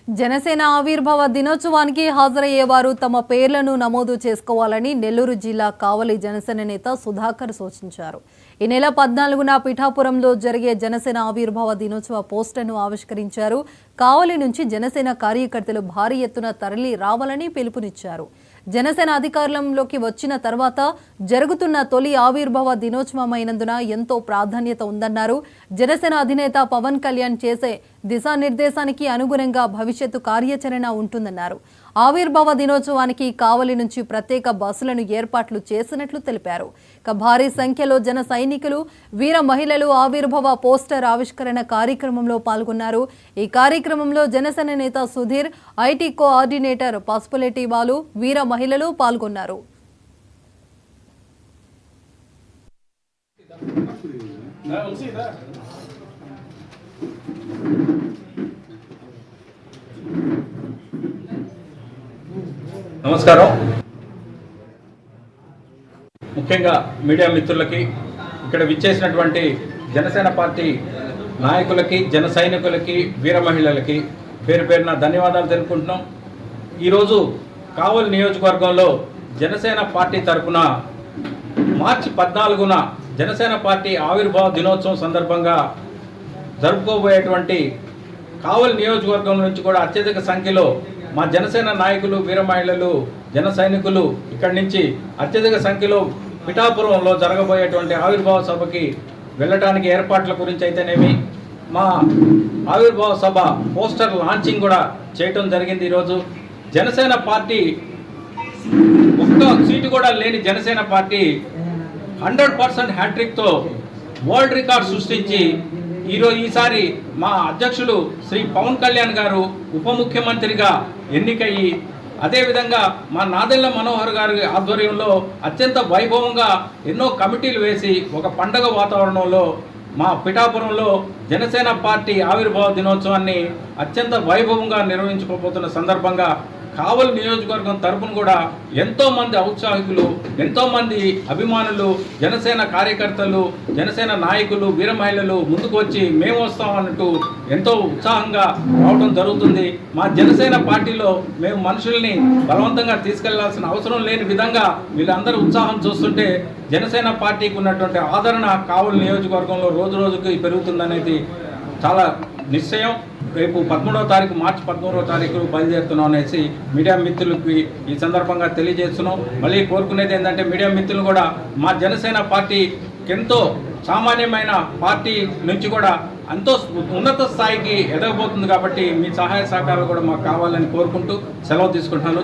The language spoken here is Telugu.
జనసేన ఆవిర్భావ దినోత్సవానికి హాజరయ్యేవారు తమ పేర్లను నమోదు చేసుకోవాలని నెల్లూరు జిల్లా కావలి జనసేన నేత సుధాకర్ సూచించారు. ఈ నెల 14న పిఠాపురంలో జరిగే జనసేన ఆవిర్భావ దినోత్సవ పోస్టర్ను ఆవిష్కరించారు. కావలి నుంచి జనసేన కార్యకర్తలు భారీ ఎత్తున తరలి రావాలని పిలుపునిచ్చారు. జనసేన అధికారంలోకి వచ్చిన తర్వాత జరుగుతున్న తొలి ఆవిర్భావ దినోత్సవమైనందున ఎంతో ప్రాధాన్యత ఉందన్నారు. జనసేన అధినేత పవన్ కళ్యాణ్ చేసే దిశానిర్దేశానికి అనుగుణంగా భవిష్యత్తు కార్యాచరణ ఉంటుందన్నారు. ఆవిర్భావ దినోత్సవానికి కావలి నుంచి ప్రత్యేక బస్సులను ఏర్పాట్లు చేసినట్లు తెలిపారు. భారీ సంఖ్యలో జన సైనికులు, వీర మహిళలు ఆవిర్భావ పోస్టర్ ఆవిష్కరణ కార్యక్రమంలో పాల్గొన్నారు. ఈ కార్యక్రమంలో జనసేన నేత సుధీర్, ఐటీ కోఆర్డినేటర్ పసుపులేటి బాలు, వీర మహిళలు పాల్గొన్నారు. నమస్కారం. ముఖ్యంగా మీడియా మిత్రులకి, ఇక్కడ విచ్చేసినటువంటి జనసేన పార్టీ నాయకులకి, జన సైనికులకి, వీర మహిళలకి పేరు పేరున ధన్యవాదాలు తెలుపుకుంటున్నాం. ఈరోజు కావలి నియోజకవర్గంలో జనసేన పార్టీ తరఫున మార్చి 14న జనసేన పార్టీ ఆవిర్భావ దినోత్సవం సందర్భంగా జరుపుకోబోయేటువంటి కావలి నియోజకవర్గం నుంచి కూడా అత్యధిక సంఖ్యలో మా జనసేన నాయకులు, వీర మహిళలు, జన సైనికులు ఇక్కడి నుంచి అత్యధిక సంఖ్యలో పిఠాపురంలో జరగబోయేటువంటి ఆవిర్భావ సభకి వెళ్ళటానికి ఏర్పాట్ల గురించి అయితేనేమి, మా ఆవిర్భావ సభ పోస్టర్ లాంచింగ్ కూడా చేయటం జరిగింది. ఈరోజు జనసేన పార్టీ ఒక్క సీటు కూడా లేని జనసేన పార్టీ 100% హ్యాట్రిక్తో వరల్డ్ రికార్డ్ సృష్టించి ఈసారి మా అధ్యక్షులు శ్రీ పవన్ కళ్యాణ్ గారు ఉప ముఖ్యమంత్రిగా ఎన్నికయ్యి, అదేవిధంగా మా నాదెళ్ల మనోహర్ గారి ఆధ్వర్యంలో అత్యంత వైభవంగా ఎన్నో కమిటీలు వేసి ఒక పండగ వాతావరణంలో మా పిఠాపురంలో జనసేన పార్టీ ఆవిర్భావ దినోత్సవాన్ని అత్యంత వైభవంగా నిర్వహించుకోబోతున్న సందర్భంగా కావలి నియోజకవర్గం తరపున కూడా ఎంతోమంది ఔత్సాహికులు, ఎంతోమంది అభిమానులు, జనసేన కార్యకర్తలు, జనసేన నాయకులు, వీర మహిళలు ముందుకు వచ్చి మేము వస్తామన్నట్టు ఎంతో ఉత్సాహంగా రావడం జరుగుతుంది. మా జనసేన పార్టీలో మేము మనుషుల్ని బలవంతంగా తీసుకెళ్లాల్సిన అవసరం లేని విధంగా వీళ్ళందరూ ఉత్సాహం చూస్తుంటే జనసేన పార్టీకి ఉన్నటువంటి ఆదరణ కావలి నియోజకవర్గంలో రోజు రోజుకి పెరుగుతుందనేది చాలా నిశ్చయం. రేపు 13వ తారీఖు, మార్చి 13వ తారీఖు బయలుదేరుతున్నాం అనేసి మీడియా మిత్రులకి ఈ సందర్భంగా తెలియజేస్తున్నాం. మళ్ళీ కోరుకునేది ఏంటంటే మీడియా మిత్రులు కూడా మా జనసేన పార్టీ ఎంతో సామాన్యమైన పార్టీ నుంచి కూడా ఎంతో ఉన్నత స్థాయికి ఎదగబోతుంది కాబట్టి మీ సహాయ సహకారాలు కూడా మాకు కావాలని కోరుకుంటూ సెలవు తీసుకుంటున్నాను.